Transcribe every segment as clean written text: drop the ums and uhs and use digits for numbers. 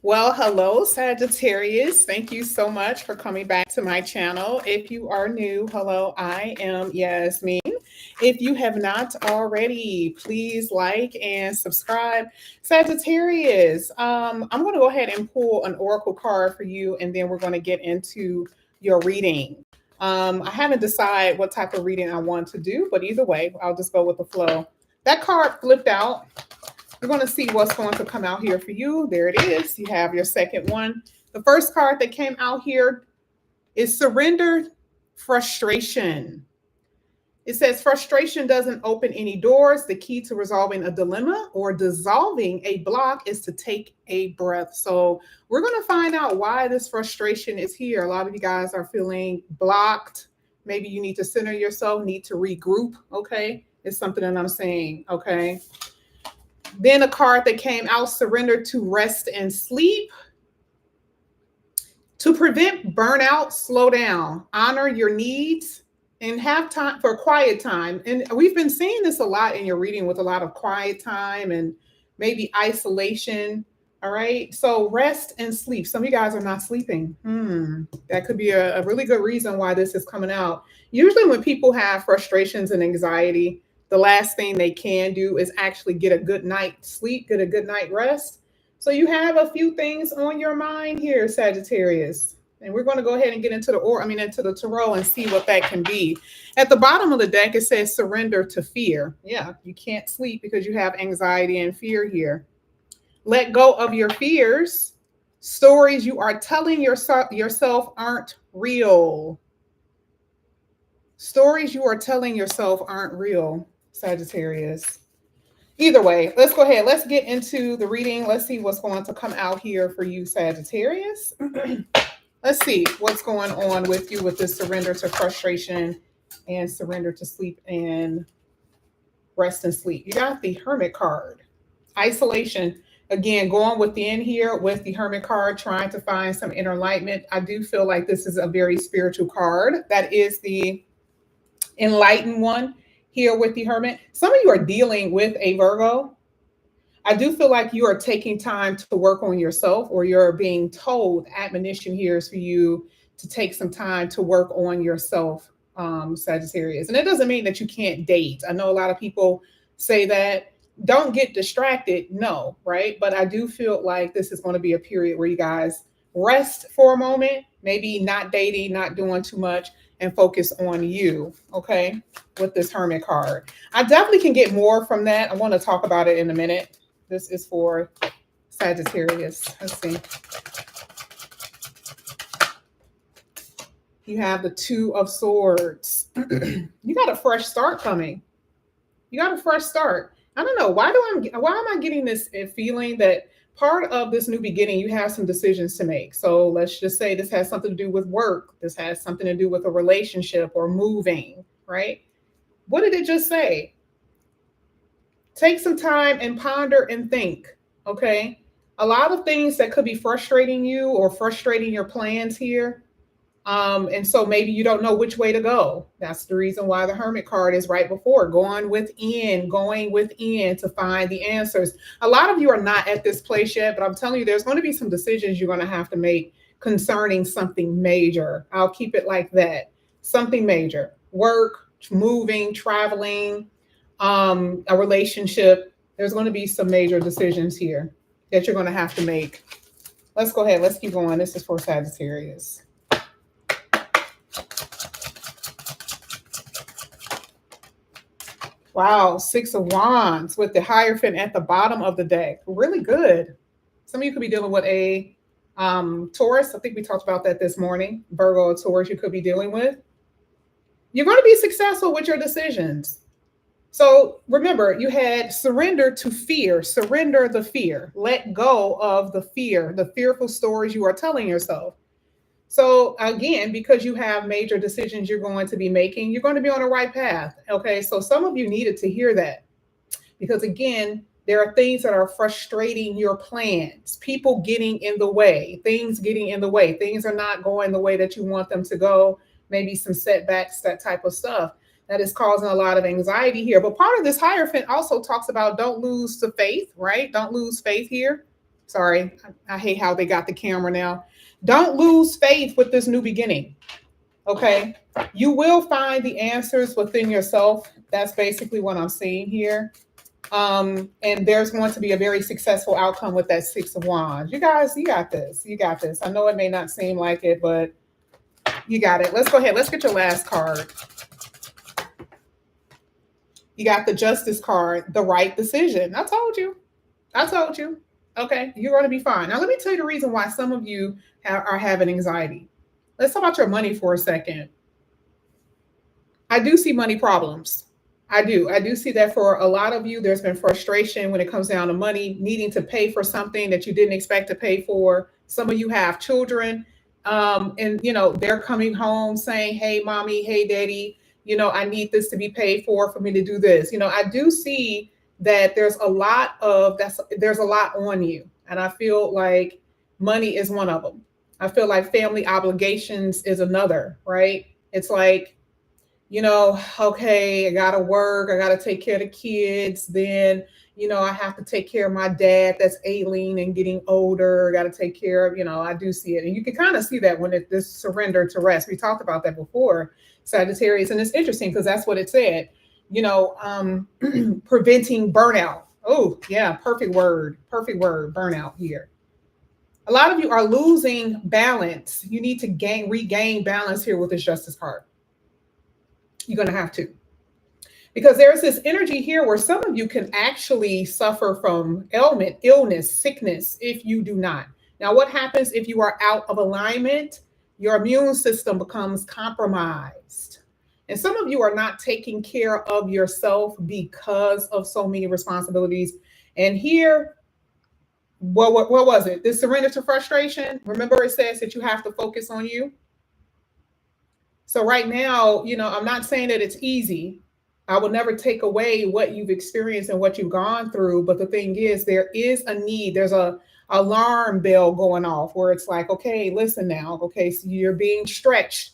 Well, hello, Sagittarius. Thank you so much for coming back to my channel. If you are new, hello, I am Yasmin. If you have not already, please like and subscribe. Sagittarius, I'm going to go ahead and pull an oracle card for you, and then we're going to get into your reading. I haven't decided what type of reading I want to do, but either way, I'll just go with the flow. That card flipped out. We're going to see what's going to come out here for you. There it is. You have your second one. The first card that came out here is surrender frustration. It says frustration doesn't open any doors. The key to resolving a dilemma or dissolving a block is to take a breath. So we're going to find out why this frustration is here. A lot of you guys are feeling blocked. Maybe you need to center yourself, need to regroup. Okay. It's something that I'm saying. Okay. Then a card that came out, surrender to rest and sleep. To prevent burnout, slow down, honor your needs, and have time for quiet time. And we've been seeing this a lot in your reading with a lot of quiet time and maybe isolation. All right. So rest and sleep. Some of you guys are not sleeping. That could be a really good reason why this is coming out. Usually when people have frustrations and anxiety, the last thing they can do is actually get a good night's sleep, get a good night rest. So you have a few things on your mind here, Sagittarius. And we're going to go ahead and get into into the tarot and see what that can be. At the bottom of the deck, it says surrender to fear. Yeah, you can't sleep because you have anxiety and fear here. Let go of your fears. Stories you are telling yourself aren't real. Stories you are telling yourself aren't real, Sagittarius. Either way, let's go ahead. Let's get into the reading. Let's see what's going to come out here for you, Sagittarius. Let's see what's going on with you with this surrender to frustration and surrender to sleep and rest and sleep. You got the Hermit card. Isolation. Again, going within here with the Hermit card, trying to find some inner enlightenment. I do feel like this is a very spiritual card. That is the enlightened one here with the Hermit. Some of you are dealing with a Virgo. I do feel like you are taking time to work on yourself, or you're being told, admonition here is for you to take some time to work on yourself, Sagittarius. And it doesn't mean that you can't date. I know a lot of people say that. Don't get distracted. No, right? But I do feel like this is going to be a period where you guys rest for a moment, maybe not dating, not doing too much, and focus on you, okay, with this Hermit card. I definitely can get more from that. I want to talk about it in a minute. This is for Sagittarius. Let's see. You have the Two of Swords. You got a fresh start coming. You got a fresh start. I don't know. Why am I getting this feeling that part of this new beginning, you have some decisions to make. So let's just say this has something to do with work. This has something to do with a relationship or moving, right? What did it just say? Take some time and ponder and think, okay? A lot of things that could be frustrating you or frustrating your plans here. And so maybe you don't know which way to go. That's the reason why the Hermit card is right before, going within to find the answers. A lot of you are not at this place yet, but I'm telling you, there's going to be some decisions you're going to have to make concerning something major. I'll keep it like that. Something major, work, moving, traveling, a relationship. There's going to be some major decisions here that you're going to have to make. Let's go ahead. Let's keep going. This is for Sagittarius. Wow, Six of Wands with the Hierophant at the bottom of the deck. Really good. Some of you could be dealing with a Taurus. I think we talked about that this morning. Virgo or Taurus you could be dealing with. You're going to be successful with your decisions. So remember, you had surrender to fear. Surrender the fear. Let go of the fear, the fearful stories you are telling yourself. So again, because you have major decisions you're going to be making, you're going to be on the right path. Okay. So some of you needed to hear that, because again, there are things that are frustrating your plans, people getting in the way, things getting in the way. Things are not going the way that you want them to go. Maybe some setbacks, that type of stuff that is causing a lot of anxiety here. But part of this Hierophant also talks about don't lose the faith, right? Don't lose faith here. Sorry, I hate how they got the camera now. Don't lose faith with this new beginning. Okay. You will find the answers within yourself. That's basically what I'm seeing here. And there's going to be a very successful outcome with that Six of Wands. You guys, you got this. You got this. I know it may not seem like it, but you got it. Let's go ahead. Let's get your last card. You got the Justice card, the right decision. I told you. I told you. Okay, you're going to be fine. Now, let me tell you the reason why some of you are having anxiety. Let's talk about your money for a second. I do see money problems. I do. I do see that for a lot of you, there's been frustration when it comes down to money, needing to pay for something that you didn't expect to pay for. Some of you have children, and they're coming home saying, "Hey, mommy, hey, daddy, I need this to be paid for me to do this." I do see that there's a lot on you, and I feel like money is one of them. I feel like family obligations is another, right? It's like, okay, I got to work. I got to take care of the kids. Then, I have to take care of my dad that's ailing and getting older. I got to take care of, I do see it. And you can kind of see that when this surrender to rest. We talked about that before, Sagittarius. And it's interesting because that's what it said, preventing burnout. Oh, yeah, perfect word, burnout here. A lot of you are losing balance. You need to regain balance here with this Justice card. You're going to have to. Because there's this energy here where some of you can actually suffer from illness, sickness, if you do not. Now, what happens if you are out of alignment? Your immune system becomes compromised. And some of you are not taking care of yourself because of so many responsibilities. And here, what was it? This surrender to frustration. Remember, it says that you have to focus on you. So right now, I'm not saying that it's easy. I will never take away what you've experienced and what you've gone through. But the thing is, there is a need. There's a alarm bell going off where it's like, okay, listen now. Okay, so you're being stretched.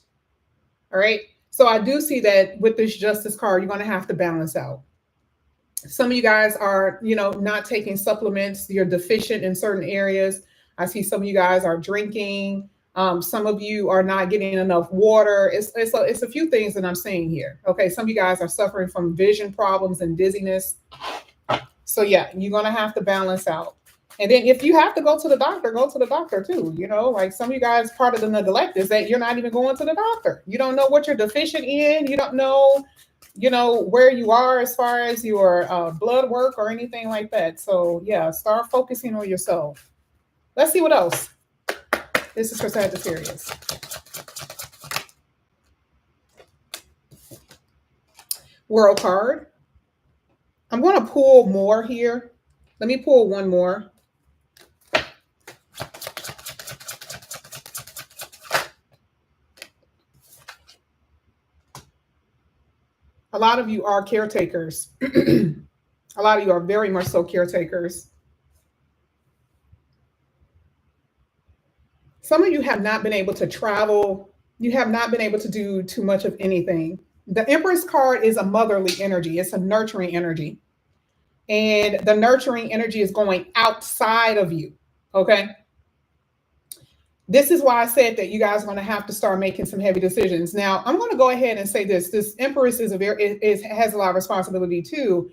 All right. So I do see that with this Justice card, you're going to have to balance out. Some of you guys are, not taking supplements. You're deficient in certain areas. I see some of you guys are drinking. Some of you are not getting enough water. It's a few things that I'm seeing here. Okay, some of you guys are suffering from vision problems and dizziness. So yeah, you're gonna have to balance out. And then if you have to go to the doctor, go to the doctor too. Like some of you guys, part of the neglect is that you're not even going to the doctor. You don't know what you're deficient in. You don't know, where you are as far as your blood work or anything like that. So yeah, start focusing on yourself. Let's see what else. This is for Sagittarius. World card. I'm going to pull more here. Let me pull one more. A lot of you are caretakers. A lot of you are very much so caretakers. Some of you have not been able to travel. You have not been able to do too much of anything. The Empress card is a motherly energy. It's a nurturing energy. And the nurturing energy is going outside of you. Okay. This is why I said that you guys are going to have to start making some heavy decisions. Now, I'm going to go ahead and say this. This Empress has a lot of responsibility too.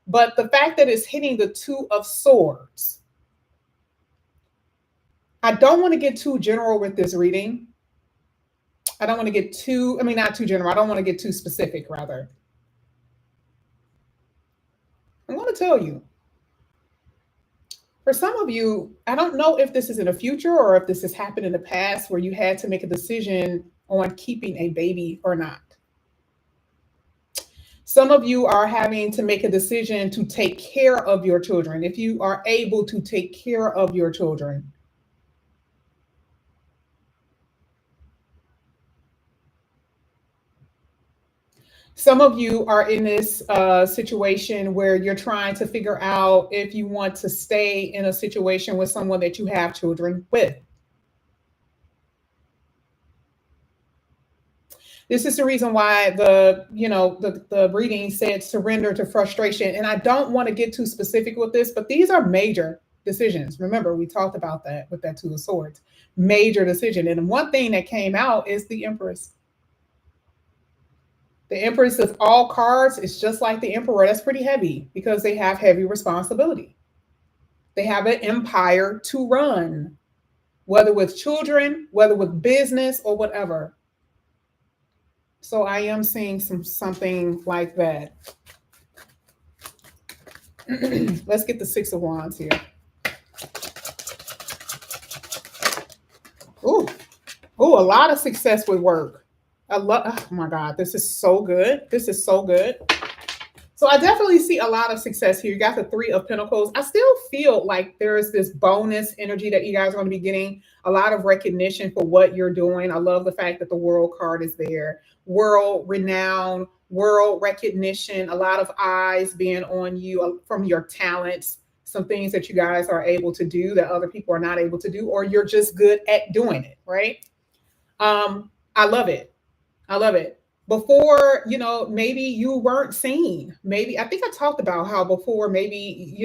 But the fact that it's hitting the Two of Swords, I don't want to get too general with this reading. I don't want to get not too general. I don't want to get too specific, rather. I'm going to tell you. For some of you, I don't know if this is in the future or if this has happened in the past where you had to make a decision on keeping a baby or not. Some of you are having to make a decision to take care of your children, if you are able to take care of your children. Some of you are in this situation where you're trying to figure out if you want to stay in a situation with someone that you have children with. This is the reason why the reading said surrender to frustration. And I don't want to get too specific with this, but these are major. decisions. Remember, we talked about that with that Two of Swords. Major decision. And one thing that came out is the Empress. The Empress of all cards is just like the Emperor. That's pretty heavy because they have heavy responsibility. They have an empire to run, whether with children, whether with business or whatever. So I am seeing something like that. Let's get the Six of Wands here. Ooh, a lot of success with work. Oh my God, this is so good. This is so good. So I definitely see a lot of success here. You got the Three of Pentacles. I still feel like there's this bonus energy that you guys are going to be getting, a lot of recognition for what you're doing. I love the fact that the World card is there. World renown, world recognition, a lot of eyes being on you from your talents, some things that you guys are able to do that other people are not able to do, or you're just good at doing it, right? I love it. I love it. Before, maybe you weren't seen. Maybe, I think I talked about how before maybe,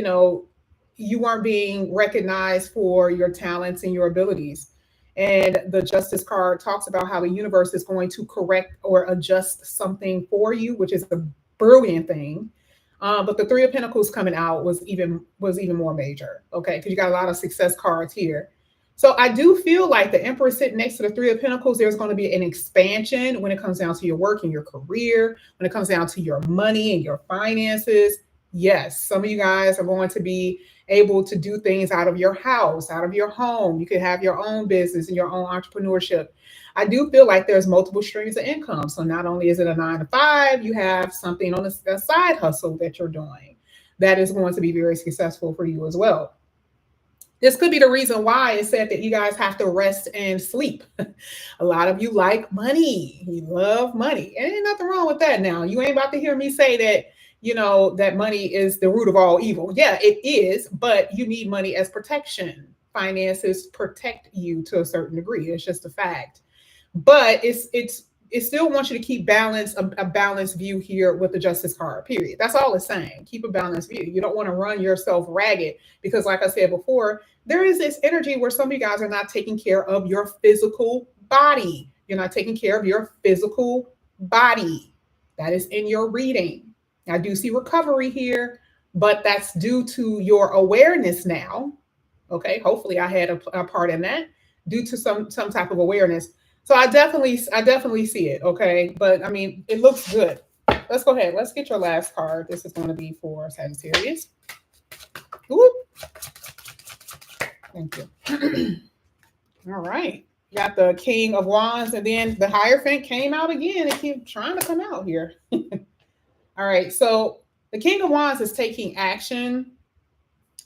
you weren't being recognized for your talents and your abilities. And the Justice card talks about how the universe is going to correct or adjust something for you, which is a brilliant thing. But the Three of Pentacles coming out was even more major, okay? Because you got a lot of success cards here. So I do feel like the Emperor sitting next to the Three of Pentacles, there's going to be an expansion when it comes down to your work and your career, when it comes down to your money and your finances. Yes, some of you guys are going to be able to do things out of your house, out of your home. You could have your own business and your own entrepreneurship. I do feel like there's multiple streams of income. So not only is it a 9 to 5, you have something on a side hustle that you're doing that is going to be very successful for you as well. This could be the reason why it said that you guys have to rest and sleep. A lot of you like money. You love money. And ain't nothing wrong with that now. You ain't about to hear me say that, that money is the root of all evil. Yeah, it is, but you need money as protection. Finances protect you to a certain degree. It's just a fact. But it still wants you to keep a balanced view here with the Justice card, period. That's all it's saying. Keep a balanced view. You don't want to run yourself ragged because, like I said before, there is this energy where some of you guys are not taking care of your physical body. You're not taking care of your physical body. That is in your reading. I do see recovery here, but that's due to your awareness now. Okay, hopefully I had a part in that due to some type of awareness. So I definitely see it. Okay, but I mean, it looks good. Let's go ahead. Let's get your last card. This is going to be for Sagittarius. Whoop. Thank you. All right. Got the King of Wands, and then the Hierophant came out again. It keeps trying to come out here. All right. So the King of Wands is taking action.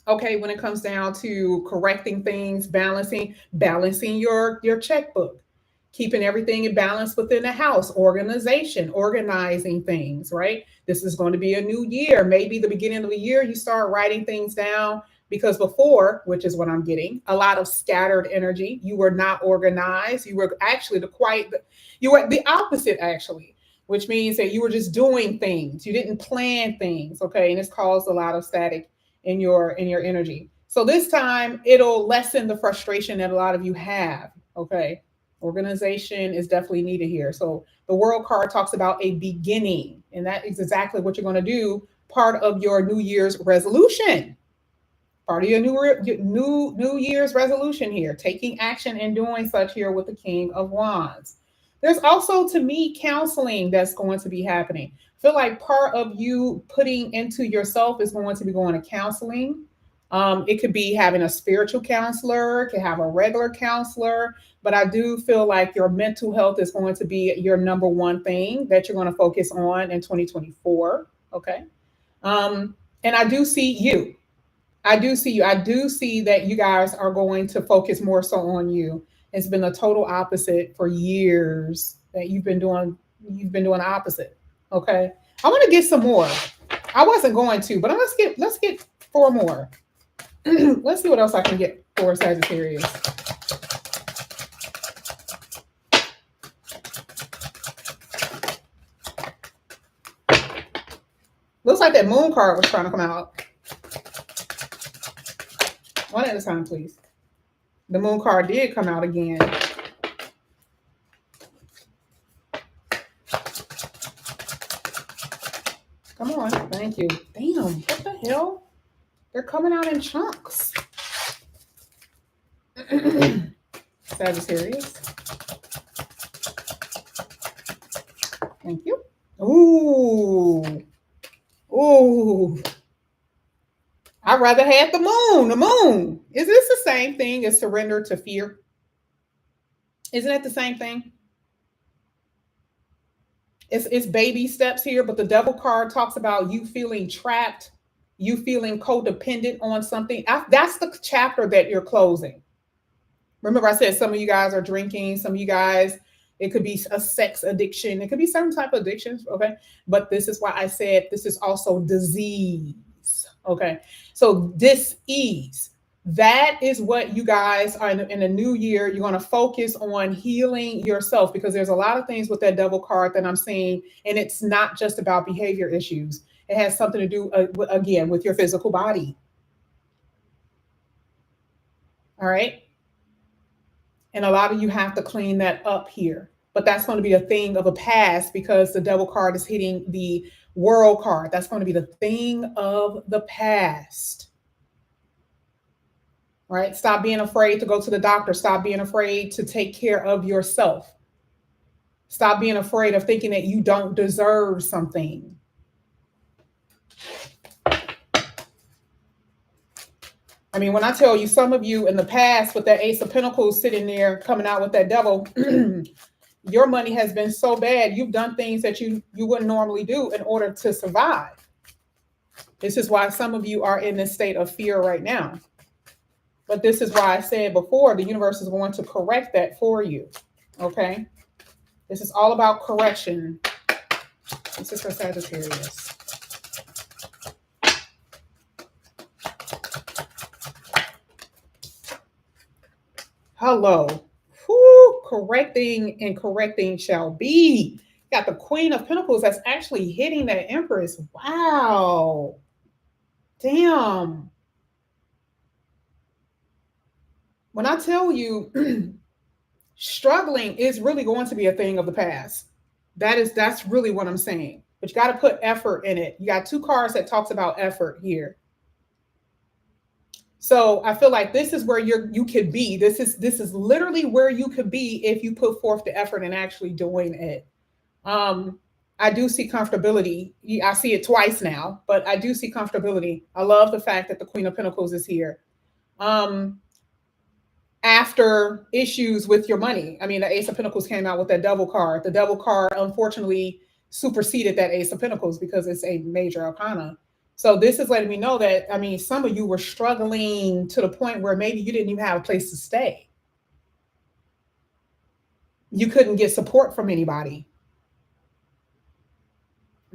Okay, when it comes down to correcting things, balancing your checkbook, keeping everything in balance within the house, organizing things, right? This is going to be a new year. Maybe the beginning of the year, you start writing things down because before, which is what I'm getting, a lot of scattered energy. You were not organized. You were actually you were the opposite, actually, which means that you were just doing things. You didn't plan things, okay? And it's caused a lot of static in your energy. So this time it'll lessen the frustration that a lot of you have, okay? Organization is definitely needed here. So the World card talks about a beginning, and that is exactly what you're going to do. Part of your New Year's resolution. Part of your New Year's resolution here, taking action and doing such here with the King of Wands. There's also, to me, counseling that's going to be happening. I feel like part of you putting into yourself is going to be going to counseling. It could be having a spiritual counselor, it could have a regular counselor, but I do feel like your mental health is going to be your number one thing that you're going to focus on in 2024. Okay. And I do see you. I do see that you guys are going to focus more so on you. It's been a total opposite for years that you've been doing the opposite. Okay. I want to get some more. I wasn't going to, but let's get 4 more. Let's see what else I can get for Sagittarius. Looks like that Moon card was trying to come out. One at a time, please. The moon card did come out again. Come on. Thank you. Damn. What the hell? They're coming out in chunks. Sagittarius. Thank you. Ooh. Ooh. I'd rather have the moon. The moon. Is this the same thing as surrender to fear? Isn't it the same thing? It's baby steps here, but the devil card talks about you feeling trapped, you feeling codependent on something. That's the chapter that you're closing. Remember, I said some of you guys are drinking, some of you guys, it could be a sex addiction, it could be some type of addictions, okay? But this is why I said this is also disease, okay? So dis-ease. That is what you guys are in the new year. You're going to focus on healing yourself, because there's a lot of things with that devil card that I'm seeing, and it's not just about behavior issues. It has something to do, again, with your physical body. All right. And a lot of you have to clean that up here. But that's going to be a thing of a past, because the devil card is hitting the world card. That's going to be the thing of the past. Right? Stop being afraid to go to the doctor. Stop being afraid to take care of yourself. Stop being afraid of thinking that you don't deserve something. I mean, when I tell you, some of you in the past with that Ace of Pentacles sitting there coming out with that devil, your money has been so bad. You've done things that you wouldn't normally do in order to survive. This is why some of you are in this state of fear right now. But this is why I said before, the universe is going to correct that for you. Okay? This is all about correction. This is for Sagittarius. Hello. Whew, correcting and correcting shall be. Got the Queen of Pentacles that's actually hitting that Empress. Wow. Damn. When I tell you, struggling is really going to be a thing of the past. That's really what I'm saying. But you got to put effort in it. You got two cards that talks about effort here. So I feel like this is where you could be. This is literally where you could be if you put forth the effort and actually doing it. I do see comfortability. I see it twice now, but I do see comfortability. I love the fact that the Queen of Pentacles is here. After issues with your money. I mean, the Ace of Pentacles came out with that devil card. The devil card, unfortunately, superseded that Ace of Pentacles because it's a major arcana. So this is letting me know that, I mean, some of you were struggling to the point where maybe you didn't even have a place to stay. You couldn't get support from anybody.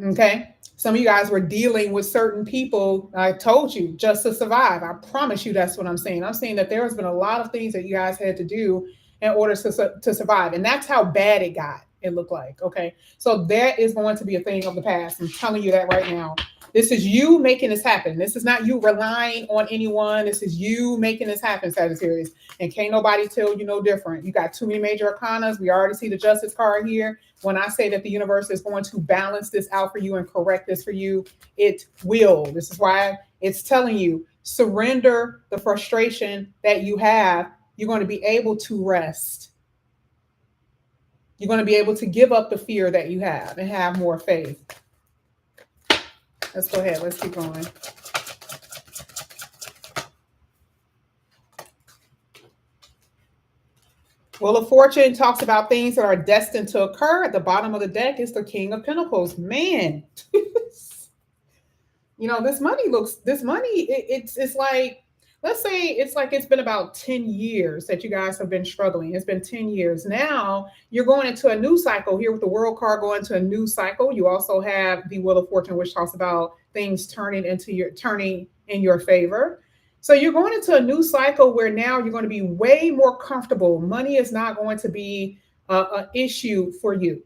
Okay. Some of you guys were dealing with certain people, I told you, just to survive. I promise you that's what I'm saying. I'm saying that there has been a lot of things that you guys had to do in order to survive. And that's how bad it got, it looked like. Okay. So that is going to be a thing of the past. I'm telling you that right now. This is you making this happen. This is not you relying on anyone. This is you making this happen, Sagittarius. And can't nobody tell you no different. You got too many major arcanas. We already see the Justice card here. When I say that the universe is going to balance this out for you and correct this for you, it will. This is why it's telling you, surrender the frustration that you have. You're going to be able to rest. You're going to be able to give up the fear that you have and have more faith. Let's go ahead. Let's keep going. Wheel of Fortune talks about things that are destined to occur. At the bottom of the deck is the King of Pentacles. Man, you know, this money, it's like, let's say it's like it's been about 10 years that you guys have been struggling. It's been 10 years. Now you're going into a new cycle here with the World card going into a new cycle. You also have the Wheel of Fortune, which talks about things turning in your favor. So you're going into a new cycle where now you're going to be way more comfortable. Money is not going to be an issue for you.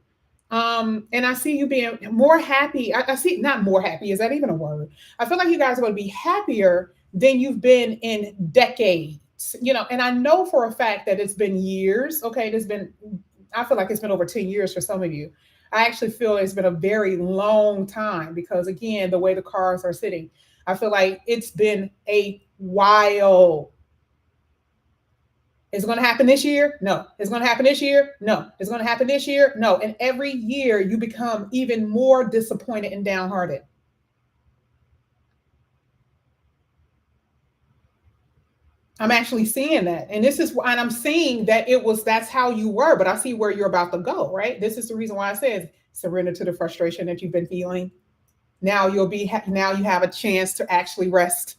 And I see you being more happy. I see, not more happy. Is that even a word? I feel like you guys are going to be happier than you've been in decades. And I know for a fact that it's been years. Okay, I feel like it's been over 10 years for some of you. I actually feel it's been a very long time because, again, the way the cars are sitting, I feel like it's been a while. Is it going to happen this year? No. Is it going to happen this year? No. Is it going to happen this year? No. And every year you become even more disappointed and downhearted. I'm actually seeing that. And I'm seeing that that's how you were, but I see where you're about to go, right? This is the reason why I said surrender to the frustration that you've been feeling. Now now you have a chance to actually rest.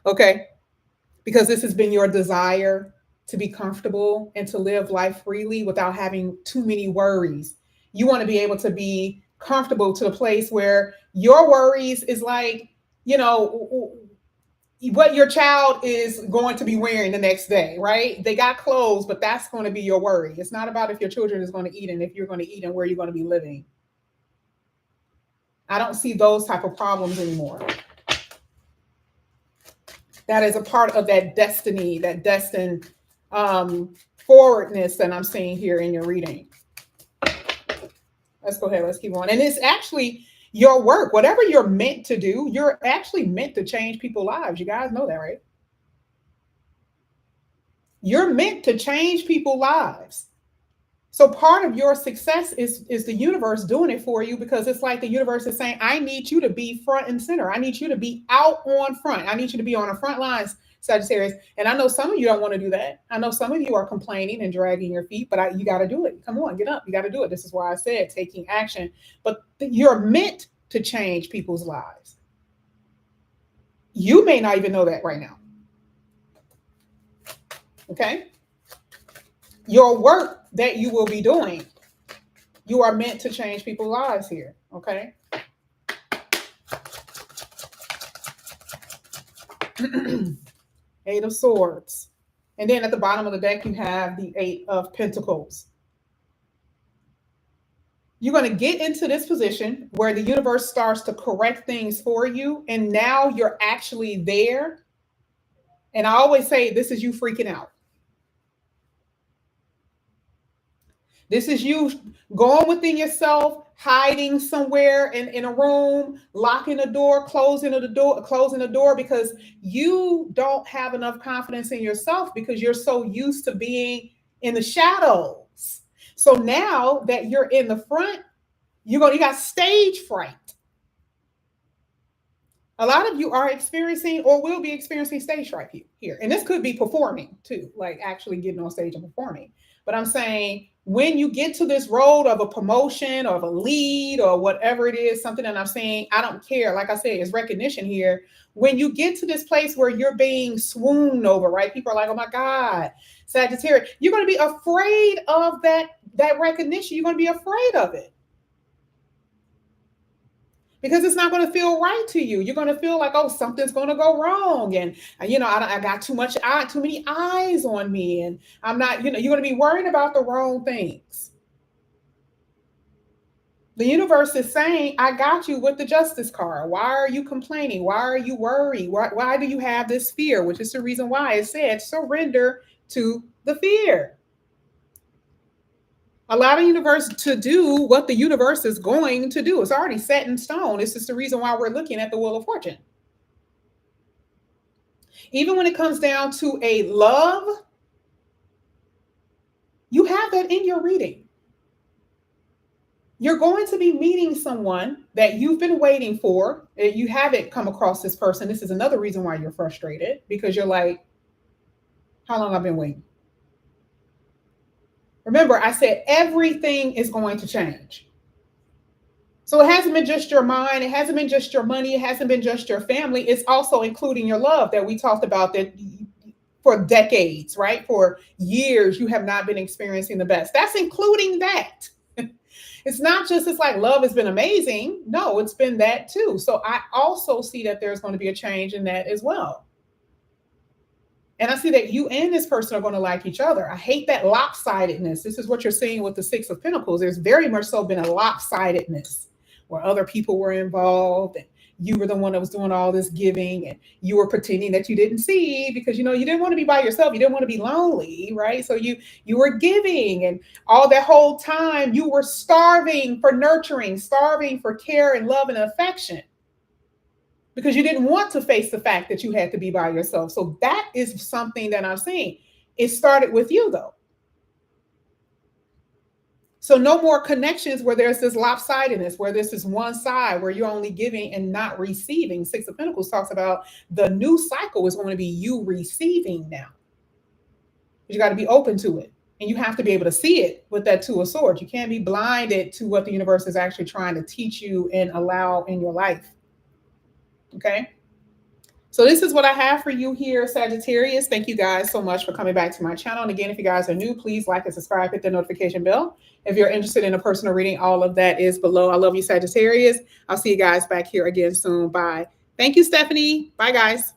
Okay? Because this has been your desire to be comfortable and to live life freely without having too many worries. You want to be able to be comfortable to the place where your worries is like, you know, what your child is going to be wearing the next day, right? They got clothes, but that's going to be your worry. It's not about if your children is going to eat and if you're going to eat and where you're going to be living. I don't see those type of problems anymore. That is a part of that destiny, that destined forwardness that I'm seeing here in your reading. Let's go ahead. Let's keep on. And it's actually your work. Whatever you're meant to do, you're actually meant to change people's lives. You guys know that, right? You're meant to change people's lives. So part of your success is the universe doing it for you, because it's like the universe is saying, I need you to be front and center. I need you to be out on front. I need you to be on the front lines, Sagittarius. And I know some of you don't want to do that. I know some of you are complaining and dragging your feet, but you got to do it. Come on, get up. You got to do it. This is why I said taking action. But you're meant to change people's lives. You may not even know that right now. Okay? Your work that you will be doing, you are meant to change people's lives here. Okay? Eight of Swords. And then at the bottom of the deck, you have the Eight of Pentacles. You're going to get into this position where the universe starts to correct things for you. And now you're actually there. And I always say, this is you freaking out. This is you going within yourself, hiding somewhere in a room, locking the door, closing the door, because you don't have enough confidence in yourself because you're so used to being in the shadows. So now that you're in the front, you got stage fright. A lot of you are experiencing or will be experiencing stage fright here. And this could be performing too, like actually getting on stage and performing. But I'm saying, when you get to this road of a promotion or of a lead or whatever it is, something that I'm saying, I don't care. Like I said, it's recognition here. When you get to this place where you're being swooned over, right? People are like, oh my God, Sagittarius, you're going to be afraid of that recognition. You're going to be afraid of it. Because it's not going to feel right to you. You're going to feel like, oh, something's going to go wrong. And, I got too many eyes on me. And I'm not, you're going to be worried about the wrong things. The universe is saying, I got you with the Justice card. Why are you complaining? Why are you worried? Why do you have this fear? Which is the reason why it said surrender to the fear. Allow the universe to do what the universe is going to do. It's already set in stone. This is the reason why we're looking at the Wheel of Fortune. Even when it comes down to a love, you have that in your reading. You're going to be meeting someone that you've been waiting for. You haven't come across this person. This is another reason why you're frustrated, because you're like, how long have I been waiting? Remember, I said everything is going to change. So it hasn't been just your mind. It hasn't been just your money. It hasn't been just your family. It's also including your love that we talked about, that for decades, right? For years, you have not been experiencing the best. That's including that. It's not just, it's like love has been amazing. No, it's been that too. So I also see that there's going to be a change in that as well. And I see that you and this person are going to like each other. I hate that lopsidedness. This is what you're seeing with the Six of Pentacles. There's very much so been a lopsidedness where other people were involved and you were the one that was doing all this giving, and you were pretending that you didn't see because you didn't want to be by yourself. You didn't want to be lonely, right? So you were giving, and all that whole time you were starving for nurturing, starving for care and love and affection, because you didn't want to face the fact that you had to be by yourself. So that is something that I'm seeing. It started with you, though. So no more connections where there's this lopsidedness, where this is one side where you're only giving and not receiving. Six of Pentacles talks about the new cycle is going to be you receiving now. But you got to be open to it. And you have to be able to see it with that Two of Swords. You can't be blinded to what the universe is actually trying to teach you and allow in your life. Okay? So this is what I have for you here, Sagittarius. Thank you guys so much for coming back to my channel. And again, if you guys are new, please like and subscribe, hit the notification bell. If you're interested in a personal reading, all of that is below. I love you, Sagittarius. I'll see you guys back here again soon. Bye. Thank you, Stephanie. Bye, guys.